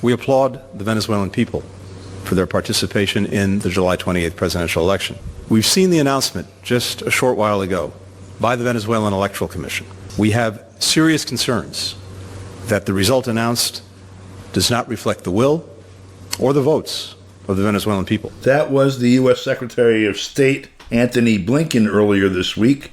We applaud the Venezuelan people for their participation in the July 28th presidential election. We've seen the announcement just a short while ago by the Venezuelan Electoral Commission. We have serious concerns that the result announced does not reflect the will or the votes of the Venezuelan people. That was the U.S. Secretary of State Antony Blinken earlier this week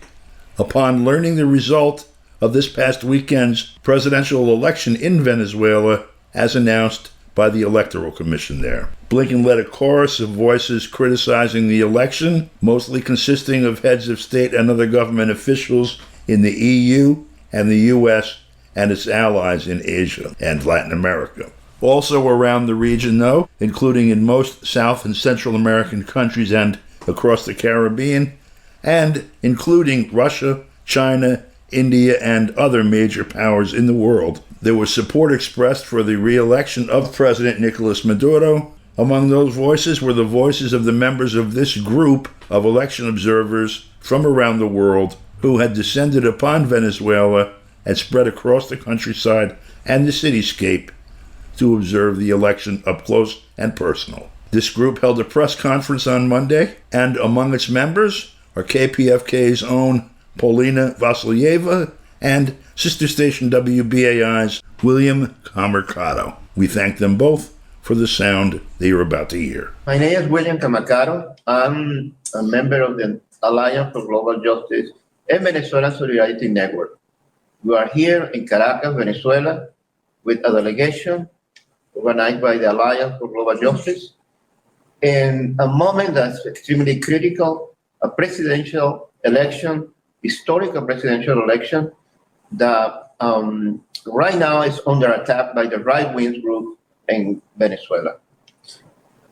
upon learning the result of this past weekend's presidential election in Venezuela as announced by the Electoral Commission there. Blinken led a chorus of voices criticizing the election, mostly consisting of heads of state and other government officials in the EU and the US and its allies in Asia and Latin America. Also around the region, though, including in most South and Central American countries and across the Caribbean, and including Russia, China, India, and other major powers in the world, there was support expressed for the re-election of President Nicolas Maduro. Among those voices were the voices of the members of this group of election observers from around the world who had descended upon Venezuela and spread across the countryside and the cityscape to observe the election up close and personal. This group held a press conference on Monday, and among its members are KPFK's own Polina Vasilyev and sister station WBAI's William Camarcado. We thank them both for the sound they are about to hear. My name is William Camarcado. I'm a member of the Alliance for Global Justice and Venezuela Solidarity Network. We are here in Caracas, Venezuela, with a delegation organized by the Alliance for Global Justice in a moment that's extremely critical, a presidential election, historical presidential election that right now is under attack by the right-wing group in Venezuela.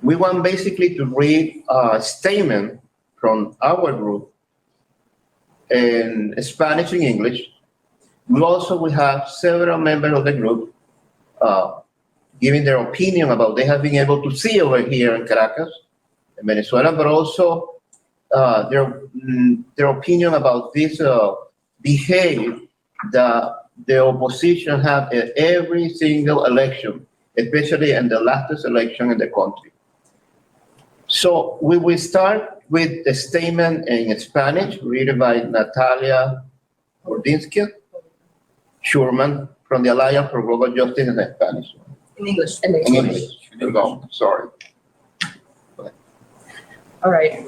We want basically to read a statement from our group in Spanish and English. We also will have several members of the group giving their opinion about what they have been able to see over here in Caracas, in Venezuela, but also their opinion about this behavior that the opposition have at every single election, especially in the latest election in the country. So we will start with a statement in Spanish, written by Natalia Ordinsky Schurman from the Alliance for Global Justice in Spanish. In English. In English. Sorry. All right.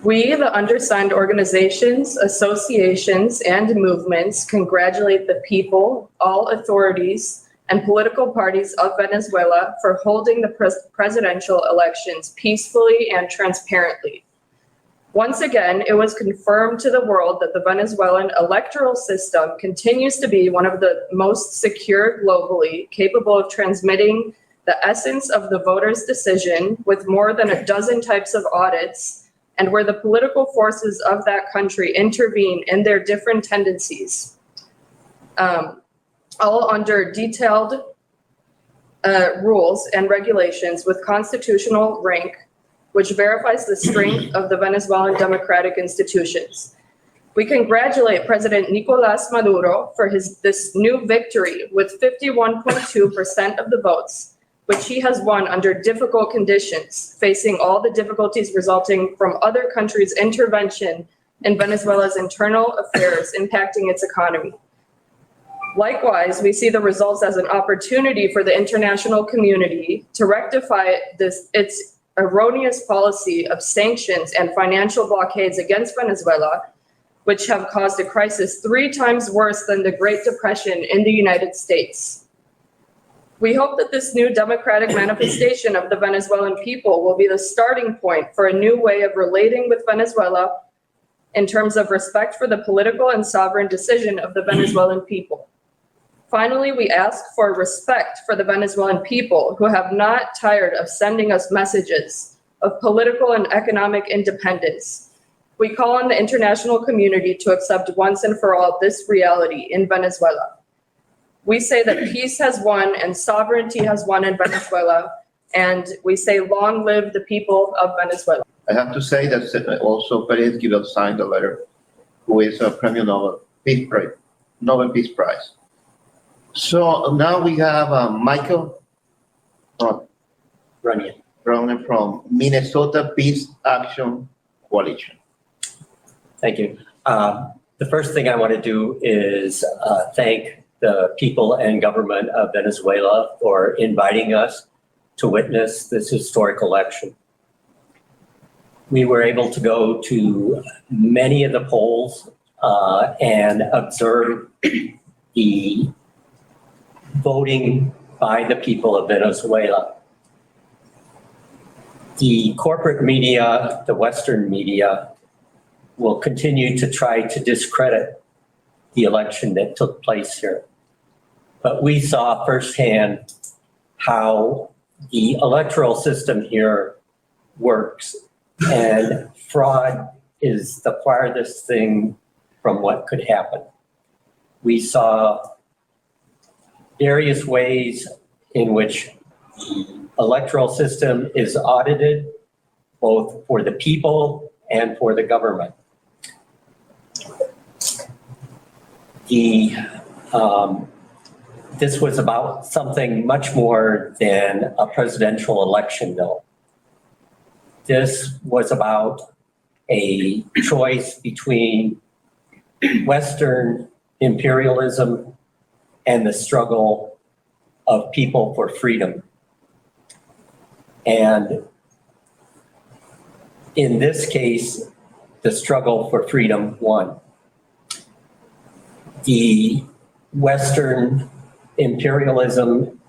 We, the undersigned organizations, associations, and movements, congratulate the people, all authorities, and political parties of Venezuela for holding the presidential elections peacefully and transparently. Once again, it was confirmed to the world that the Venezuelan electoral system continues to be one of the most secure globally, capable of transmitting the essence of the voter's decision with more than a dozen types of audits, and where the political forces of that country intervene in their different tendencies, all under detailed rules and regulations with constitutional rank, which verifies the strength of the Venezuelan democratic institutions. We congratulate President Nicolas Maduro for this new victory with 51.2% of the votes, which he has won under difficult conditions, facing all the difficulties resulting from other countries' intervention in Venezuela's internal affairs impacting its economy. Likewise, we see the results as an opportunity for the international community to rectify its erroneous policy of sanctions and financial blockades against Venezuela, which have caused a crisis 3 times worse than the Great Depression in the United States. We hope that this new democratic manifestation of the Venezuelan people will be the starting point for a new way of relating with Venezuela in terms of respect for the political and sovereign decision of the Venezuelan people. Finally, we ask for respect for the Venezuelan people who have not tired of sending us messages of political and economic independence. We call on the international community to accept once and for all this reality in Venezuela. We say that peace has won and sovereignty has won in Venezuela, and we say long live the people of Venezuela. I have to say that also Perez Gibel signed the letter, who is a Premier Nobel Peace Prize. So now we have Michael running from Minnesota Peace Action Coalition. Thank you. The first thing I want to do is thank the people and government of Venezuela for inviting us to witness this historic election. We were able to go to many of the polls and observe the voting by the people of Venezuela. The corporate media, the Western media, will continue to try to discredit the election that took place here. But we saw firsthand how the electoral system here works, and fraud is the farthest thing from what could happen. We saw various ways in which the electoral system is audited, both for the people and for the government. This was about something much more than a presidential election, though. This was about a choice between Western imperialism and the struggle of people for freedom. And in this case, the struggle for freedom won. The Western imperialism,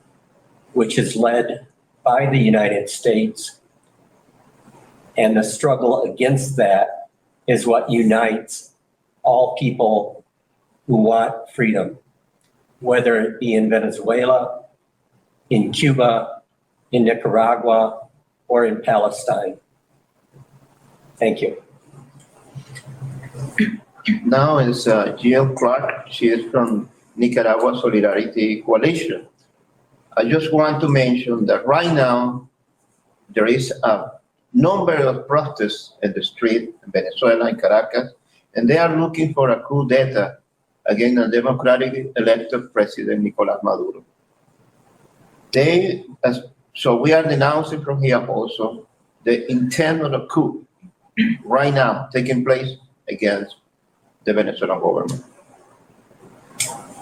which is led by the United States, and the struggle against that is what unites all people who want freedom, whether it be in Venezuela, in Cuba, in Nicaragua, or in Palestine. Thank you. Now is Jill Clark. She is from Nicaragua Solidarity Coalition. I just want to mention that right now there is a number of protests in the street in Venezuela, in Caracas, and they are looking for a coup d'etat against a democratically elected president, Nicolás Maduro. So we are denouncing from here also the intent of a coup right now taking place against the Venezuelan government.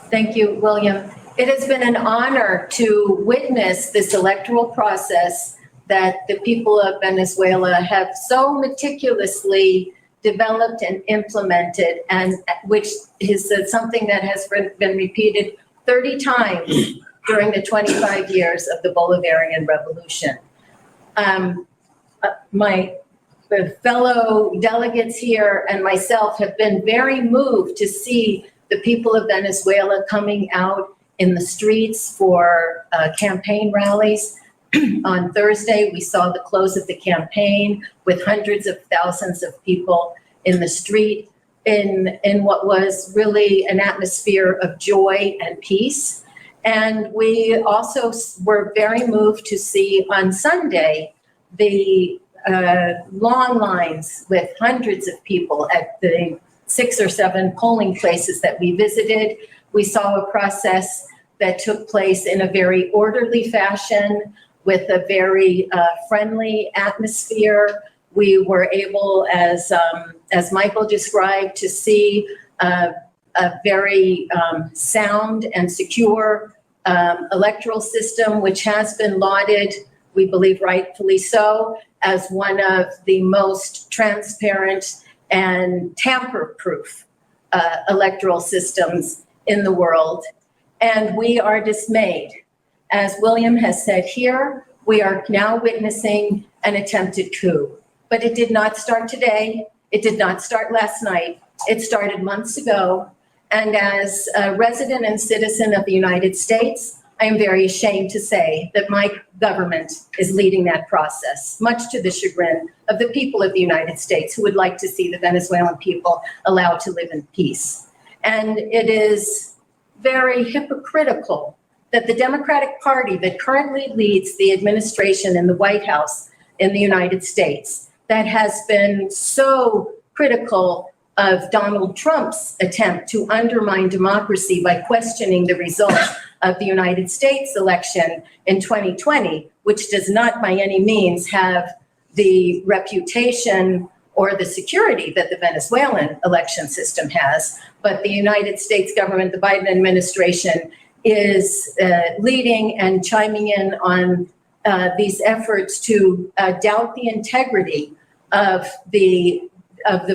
Thank you, William. It has been an honor to witness this electoral process that the people of Venezuela have so meticulously developed and implemented, and which is something that has been repeated 30 times during the 25 years of the Bolivarian Revolution. My fellow delegates here and myself have been very moved to see the people of Venezuela coming out in the streets for campaign rallies. On Thursday, we saw the close of the campaign with hundreds of thousands of people in the street in what was really an atmosphere of joy and peace. And we also were very moved to see on Sunday the long lines with hundreds of people at the 6 or 7 polling places that we visited. We saw a process that took place in a very orderly fashion with a very friendly atmosphere. We were able, as Michael described, to see a very sound and secure electoral system, which has been lauded, we believe rightfully so, as one of the most transparent and tamper-proof electoral systems in the world. And we are dismayed. As William has said here, we are now witnessing an attempted coup. But it did not start today. It did not start last night. It started months ago. And as a resident and citizen of the United States, I am very ashamed to say that my government is leading that process, much to the chagrin of the people of the United States who would like to see the Venezuelan people allowed to live in peace. And it is very hypocritical that the Democratic Party that currently leads the administration in the White House in the United States, that has been so critical of Donald Trump's attempt to undermine democracy by questioning the results of the United States election in 2020, which does not by any means have the reputation or the security that the Venezuelan election system has. But the United States government, the Biden administration, is leading and chiming in on these efforts to doubt the integrity of the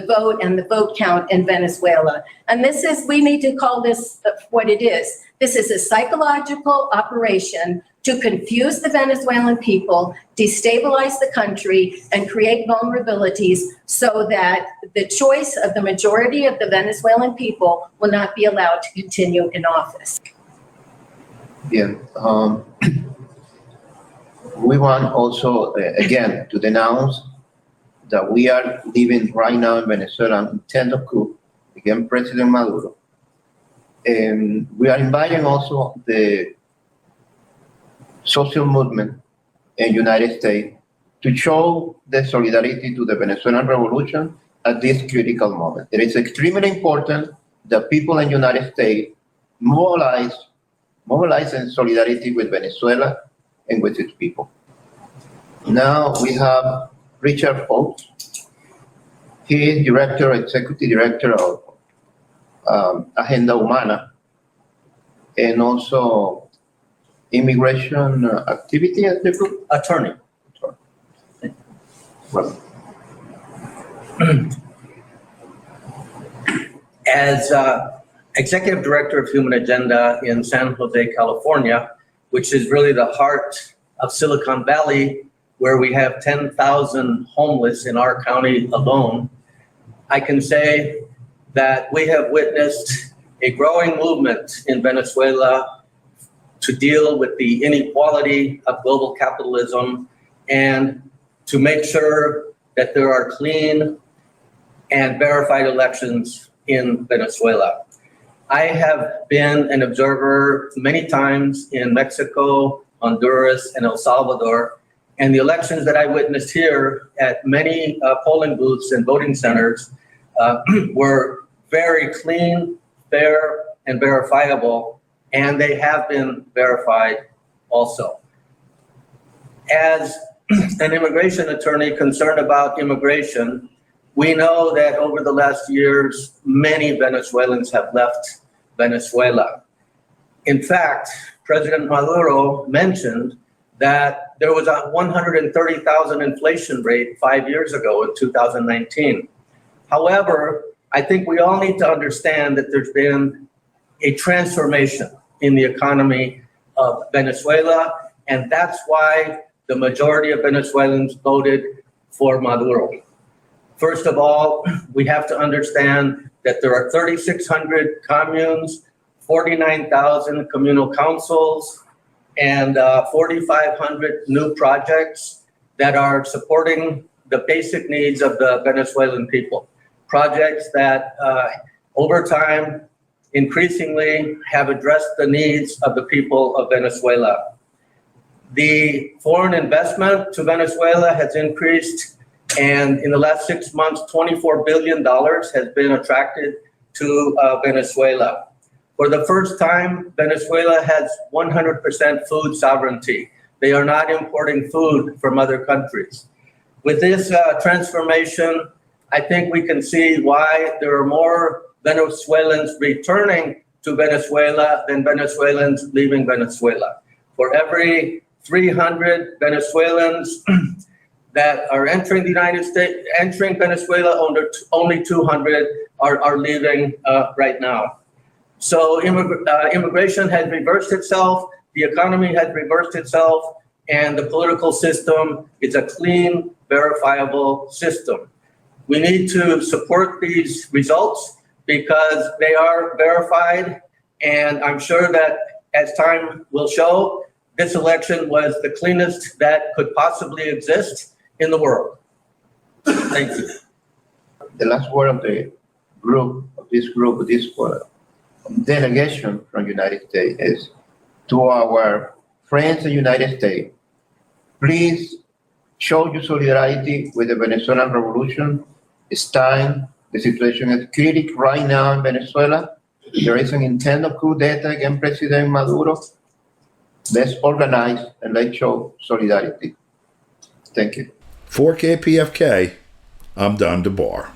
vote and the vote count in Venezuela. And we need to call this what it is. This is a psychological operation to confuse the Venezuelan people, destabilize the country, and create vulnerabilities so that the choice of the majority of the Venezuelan people will not be allowed to continue in office. Yeah. We want also, again, to denounce that we are living right now in Venezuela an intended coup against President Maduro. And we are inviting also the social movement in the United States to show the solidarity to the Venezuelan revolution at this critical moment. It is extremely important that people in the United States mobilize in solidarity with Venezuela and with its people. Now we have Richard Fox. He is executive director of Agenda Humana, and also immigration activity at the group. Attorney. Well, As Executive Director of Human Agenda in San Jose, California, which is really the heart of Silicon Valley, where we have 10,000 homeless in our county alone, I can say that we have witnessed a growing movement in Venezuela to deal with the inequality of global capitalism and to make sure that there are clean and verified elections in Venezuela. I have been an observer many times in Mexico, Honduras, and El Salvador, and the elections that I witnessed here at many polling booths and voting centers were very clean, fair, and verifiable, and they have been verified also. As an immigration attorney concerned about immigration, we know that over the last years, many Venezuelans have left Venezuela. In fact, President Maduro mentioned that there was a 130,000 inflation rate 5 years ago in 2019. However, I think we all need to understand that there's been a transformation in the economy of Venezuela, and that's why the majority of Venezuelans voted for Maduro. First of all, we have to understand that there are 3,600 communes, 49,000 communal councils, and 4,500 new projects that are supporting the basic needs of the Venezuelan people. Projects that over time increasingly have addressed the needs of the people of Venezuela. The foreign investment to Venezuela has increased, and in the last 6 months, $24 billion has been attracted to Venezuela. For the first time, Venezuela has 100% food sovereignty. They are not importing food from other countries. With this transformation, I think we can see why there are more Venezuelans returning to Venezuela than Venezuelans leaving Venezuela. For every 300 Venezuelans that are entering the United States, entering Venezuela, only 200 are leaving right now. So immigration has reversed itself, the economy has reversed itself, and the political system is a clean, verifiable system. We need to support these results because they are verified, and I'm sure that as time will show, this election was the cleanest that could possibly exist in the world. Thank you. the last word of the group, of this delegation from the United States is to our friends in the United States, please show your solidarity with the Venezuelan revolution. It's time. The situation is critical right now in Venezuela. there is an intent of coup d'etat against President Maduro. Let's organize and let's show solidarity. Thank you. For KPFK, I'm Don DeBar.